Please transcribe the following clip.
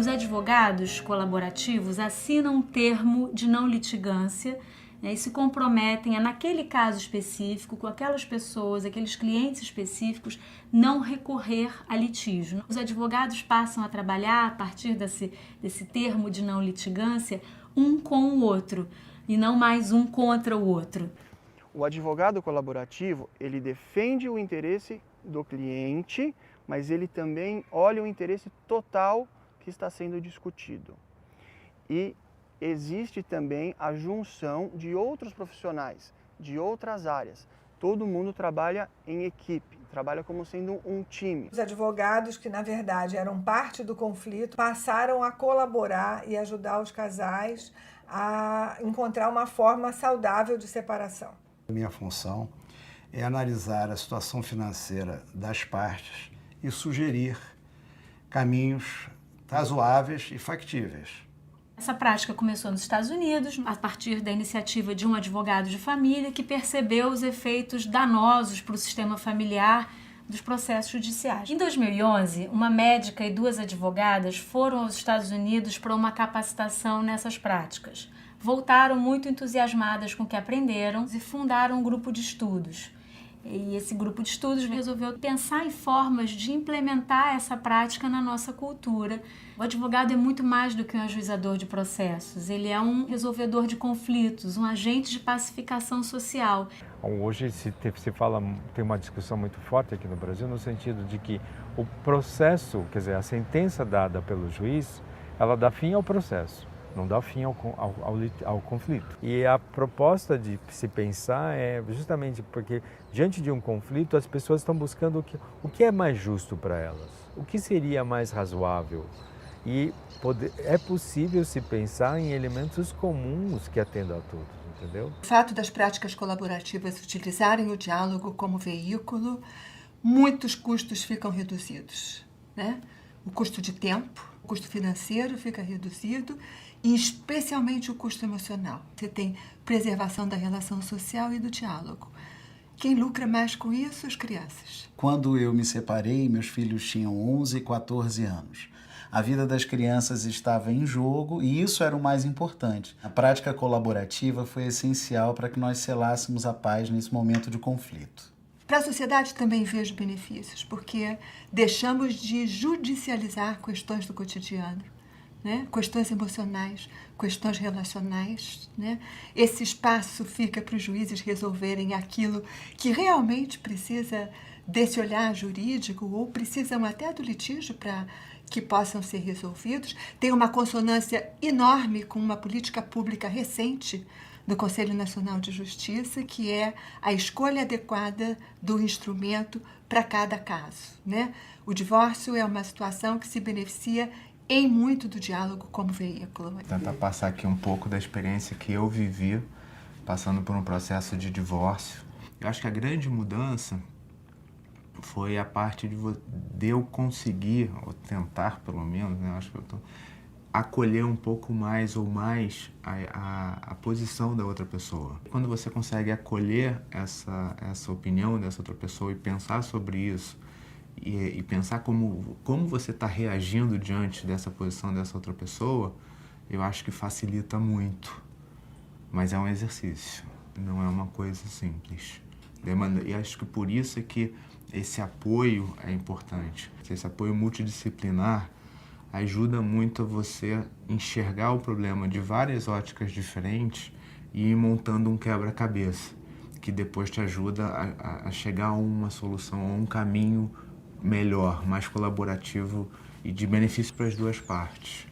Os advogados colaborativos assinam um termo de não litigância, né, e se comprometem a, naquele caso específico, com aquelas pessoas, aqueles clientes específicos, não recorrer a litígio. Os advogados passam a trabalhar a partir desse termo de não litigância um com o outro e não mais um contra o outro. O advogado colaborativo, ele defende o interesse do cliente, mas ele também olha o interesse total que está sendo discutido. E existe também a junção de outros profissionais, de outras áreas. Todo mundo trabalha em equipe, trabalha como sendo um time. Os advogados, que na verdade eram parte do conflito, passaram a colaborar e ajudar os casais a encontrar uma forma saudável de separação. Minha função é analisar a situação financeira das partes e sugerir caminhos razoáveis e factíveis. Essa prática começou nos Estados Unidos, a partir da iniciativa de um advogado de família que percebeu os efeitos danosos para o sistema familiar dos processos judiciais. Em 2011, uma médica e 2 advogadas foram aos Estados Unidos para uma capacitação nessas práticas. Voltaram muito entusiasmadas com o que aprenderam e fundaram um grupo de estudos. E esse grupo de estudos resolveu pensar em formas de implementar essa prática na nossa cultura. O advogado é muito mais do que um ajuizador de processos. Ele é um resolvedor de conflitos, um agente de pacificação social. Hoje se fala, tem uma discussão muito forte aqui no Brasil no sentido de que o processo, quer dizer, a sentença dada pelo juiz, ela dá fim ao processo. Não dá fim ao conflito. E a proposta de se pensar é justamente porque, diante de um conflito, as pessoas estão buscando o que é mais justo para elas, o que seria mais razoável. E é possível se pensar em elementos comuns que atendam a todos, entendeu? O fato das práticas colaborativas utilizarem o diálogo como veículo, muitos custos ficam reduzidos, né? O custo de tempo, o custo financeiro fica reduzido e especialmente o custo emocional. Você tem preservação da relação social e do diálogo. Quem lucra mais com isso? As crianças. Quando eu me separei, meus filhos tinham 11 e 14 anos. A vida das crianças estava em jogo e isso era o mais importante. A prática colaborativa foi essencial para que nós selássemos a paz nesse momento de conflito. Para a sociedade também vejo benefícios, porque deixamos de judicializar questões do cotidiano, né? Questões emocionais, questões relacionais, né? Esse espaço fica para os juízes resolverem aquilo que realmente precisa desse olhar jurídico ou precisam até do litígio para que possam ser resolvidos. Tem uma consonância enorme com uma política pública recente do Conselho Nacional de Justiça, que é a escolha adequada do instrumento para cada caso, né? O divórcio é uma situação que se beneficia em muito do diálogo como veículo. Vou tentar passar aqui um pouco da experiência que eu vivi passando por um processo de divórcio. Eu acho que a grande mudança foi a parte de eu conseguir, ou tentar pelo menos, né? Acho que eu acolher um pouco mais ou mais a posição da outra pessoa. Quando você consegue acolher essa opinião dessa outra pessoa e pensar sobre isso, e pensar como você está reagindo diante dessa posição dessa outra pessoa, eu acho que facilita muito. Mas é um exercício, não é uma coisa simples. E acho que por isso é que esse apoio é importante. Esse apoio multidisciplinar ajuda muito a você enxergar o problema de várias óticas diferentes e ir montando um quebra-cabeça, que depois te ajuda a chegar a uma solução, a um caminho melhor, mais colaborativo e de benefício para as duas partes.